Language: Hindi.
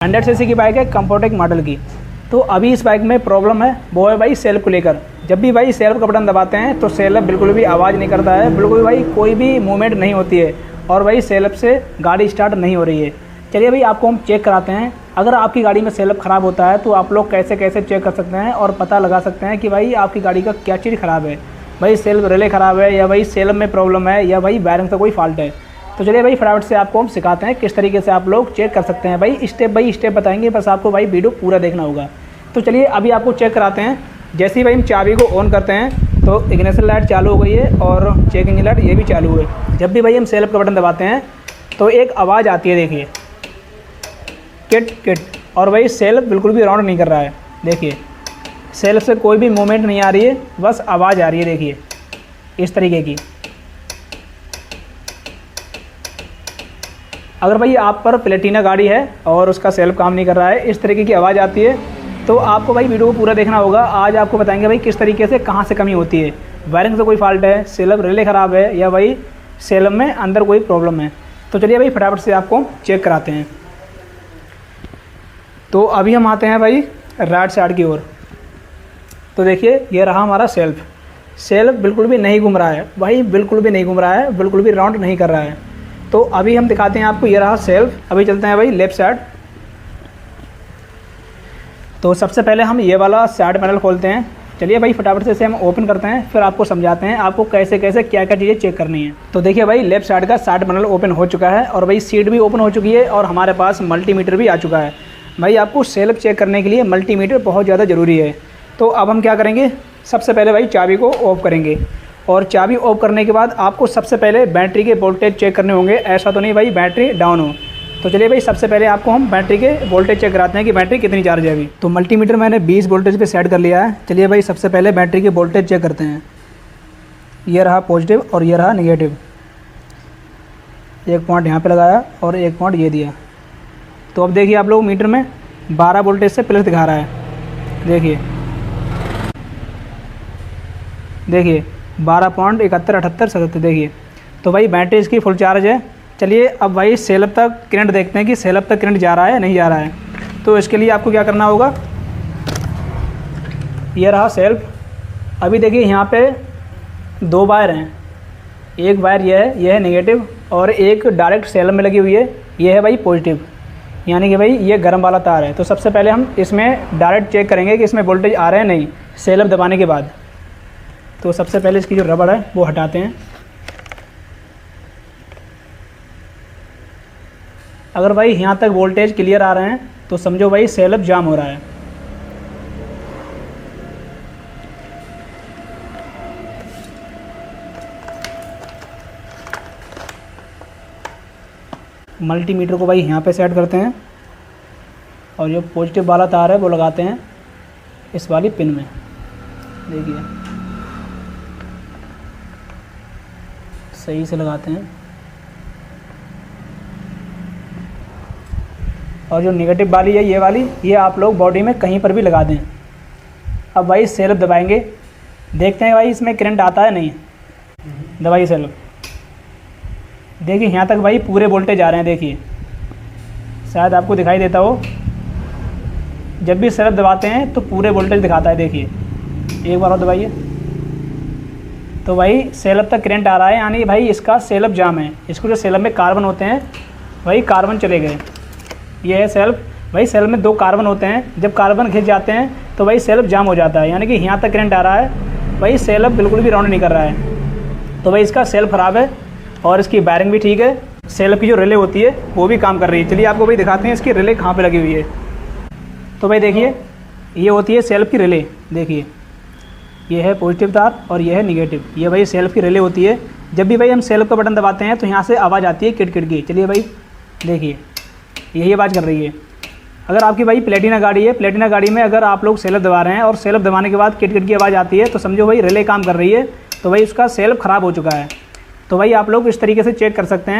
100 सीसी की बाइक है कंफर्टेक मॉडल की। तो अभी इस बाइक में प्रॉब्लम है, वो है भाई सेल्फ को लेकर। जब भी भाई सेल्फ का बटन दबाते हैं तो सेल्फ बिल्कुल भी आवाज़ नहीं करता है, बिल्कुल भी भाई कोई भी मूवमेंट नहीं होती है और भाई सेल्फ से गाड़ी स्टार्ट नहीं हो रही है। चलिए भाई आपको हम चेक कराते हैं। अगर आपकी गाड़ी में सेल्फ ख़राब होता है तो आप लोग कैसे कैसे चेक कर सकते हैं और पता लगा सकते हैं कि भाई आपकी गाड़ी का क्या चीज़ ख़राब है। भाई सेल्फ रिले ख़राब है या भाई सेल्फ में प्रॉब्लम है या भाई बैरिंग का कोई फॉल्ट है। तो चलिए भाई फटाफट से आपको हम सिखाते हैं किस तरीके से आप लोग चेक कर सकते हैं। भाई स्टेप बाई स्टेप बताएंगे, बस आपको भाई वीडियो पूरा देखना होगा। तो चलिए अभी आपको चेक कराते हैं। जैसे ही भाई हम चाबी को ऑन करते हैं तो इग्निशन लाइट चालू हो गई है और चेक इंजन लाइट ये भी चालू है। जब भी भाई हम सेल्फ का बटन दबाते हैं तो एक आवाज़ आती है, देखिए किट किट। और भाई सेल्फ बिल्कुल भी राउंड नहीं कर रहा है, देखिए सेल्फ से कोई भी मूवमेंट नहीं आ रही है, बस आवाज़ आ रही है, देखिए इस तरीके की। अगर भाई आप पर प्लेटिना गाड़ी है और उसका सेल्फ काम नहीं कर रहा है, इस तरीके की आवाज़ आती है, तो आपको भाई वीडियो को पूरा देखना होगा। आज आपको बताएंगे भाई किस तरीके से कहाँ से कमी होती है, वायरिंग से कोई फॉल्ट है, सेल्फ रिले ख़राब है या भाई सेल्फ में अंदर कोई प्रॉब्लम है। तो चलिए भाई फटाफट से आपको चेक कराते हैं। तो अभी हम आते हैं भाई राइट साइड की ओर। तो देखिए ये रहा हमारा सेल्फ बिल्कुल भी नहीं घूम रहा है भाई, बिल्कुल भी नहीं घूम रहा है, बिल्कुल भी राउंड नहीं कर रहा है। तो अभी हम दिखाते हैं आपको, ये रहा सेल्फ। अभी चलते हैं भाई लेफ़्ट साइड। तो सबसे पहले हम ये वाला साइड पैनल खोलते हैं। चलिए भाई फटाफट से इसे हम ओपन करते हैं, फिर आपको समझाते हैं आपको कैसे कैसे क्या क्या चीज़ें चेक करनी है। तो देखिए भाई लेफ़्ट साइड का साइड पैनल ओपन हो चुका है और भाई सीट भी ओपन हो चुकी है और हमारे पास मल्टीमीटर भी आ चुका है। भाई आपको सेल्फ चेक करने के लिए मल्टीमीटर बहुत ज़्यादा ज़रूरी है। तो अब हम क्या करेंगे, सबसे पहले भाई चाबी को ऑफ करेंगे और चाबी ऑफ करने के बाद आपको सबसे पहले बैटरी के वोल्टेज चेक करने होंगे। ऐसा तो नहीं भाई बैटरी डाउन हो। तो चलिए भाई सबसे पहले आपको हम बैटरी के वोल्टेज चेक कराते हैं कि बैटरी कितनी चार्ज है अभी। तो मल्टीमीटर मैंने 20 वोल्टेज पे सेट कर लिया है। चलिए भाई सबसे पहले बैटरी के वोल्टेज चेक करते हैं। ये रहा पॉजिटिव और ये रहा निगेटिव। एक पॉइंट यहाँ पे लगाया और एक पॉइंट ये दिया। तो अब देखिए आप लोग मीटर में 12 वोल्टेज से प्लस दिखा रहा है, देखिए 12.717877। देखिए तो भाई बैटरी इसकी फुल चार्ज है। चलिए अब भाई सेल्फ तक करंट देखते हैं कि सेल्फ तक करंट जा रहा है नहीं जा रहा है। तो इसके लिए आपको क्या करना होगा, ये रहा सेल्फ। अभी देखिए यहाँ पे 2 वायर हैं, एक वायर यह है नेगेटिव और एक डायरेक्ट सेल्फ में लगी हुई है, ये है भाई पॉजिटिव, यानी कि भाई ये गर्म वाला तार है। तो सबसे पहले हम इसमें डायरेक्ट चेक करेंगे कि इसमें वोल्टेज आ रहे हैं नहीं सेल्फ दबाने के बाद। तो सबसे पहले इसकी जो रबड़ है वो हटाते हैं। अगर भाई यहाँ तक वोल्टेज क्लियर आ रहे हैं तो समझो भाई सेल्फ जाम हो रहा है। मल्टीमीटर को भाई यहाँ पे सेट करते हैं और जो पॉजिटिव वाला तार है वो लगाते हैं इस वाली पिन में, देखिए सही से लगाते हैं। और जो नेगेटिव वाली है ये वाली, ये आप लोग बॉडी में कहीं पर भी लगा दें। अब भाई सेल्फ दबाएंगे, देखते हैं भाई इसमें करंट आता है नहीं। दबाइए सेल्फ, देखिए यहाँ तक भाई पूरे वोल्टेज आ रहे हैं, देखिए शायद आपको दिखाई देता हो। जब भी सेल्फ दबाते हैं तो पूरे वोल्टेज दिखाता है, देखिए एक बार और दबाइए। तो भाई सेल्फ तक करंट आ रहा है, यानी भाई इसका सेल्फ जाम है। इसको जो सेल्फ में कार्बन होते हैं भाई कार्बन चले गए। ये है सेल्फ। भाई सेल्फ में 2 कार्बन होते हैं, जब कार्बन खिंच जाते हैं तो भाई सेल्फ जाम हो जाता है, यानी कि यहाँ तक करंट आ रहा है। भाई सेल्फ बिल्कुल भी राउंड नहीं कर रहा है, तो भाई इसका सेल्फ ख़राब है और इसकी वायरिंग भी ठीक है। सेल्फ की जो रिले होती है वो भी काम कर रही है। चलिए आपको भाई दिखाते हैं इसकी रिले कहाँ पर लगी हुई है। तो भाई देखिए ये होती है सेल्फ की रिले, देखिए ये है पॉजिटिव तार और ये है निगेटिव। ये भाई सेल्फ की रिले होती है। जब भी भाई हम सेल्फ का बटन दबाते हैं तो यहाँ से आवाज़ आती है किट किट की। चलिए भाई देखिए यही आवाज़ कर रही है। अगर आपकी भाई प्लेटिना गाड़ी है, प्लेटिना गाड़ी में अगर आप लोग सेल्फ दबा रहे हैं और सेल्फ दबाने के बाद किट किट की आवाज़ आती है तो समझो भाई रिले काम कर रही है, तो भाई उसका सेल्फ ख़राब हो चुका है। तो भाई आप लोग इस तरीके से चेक कर सकते हैं।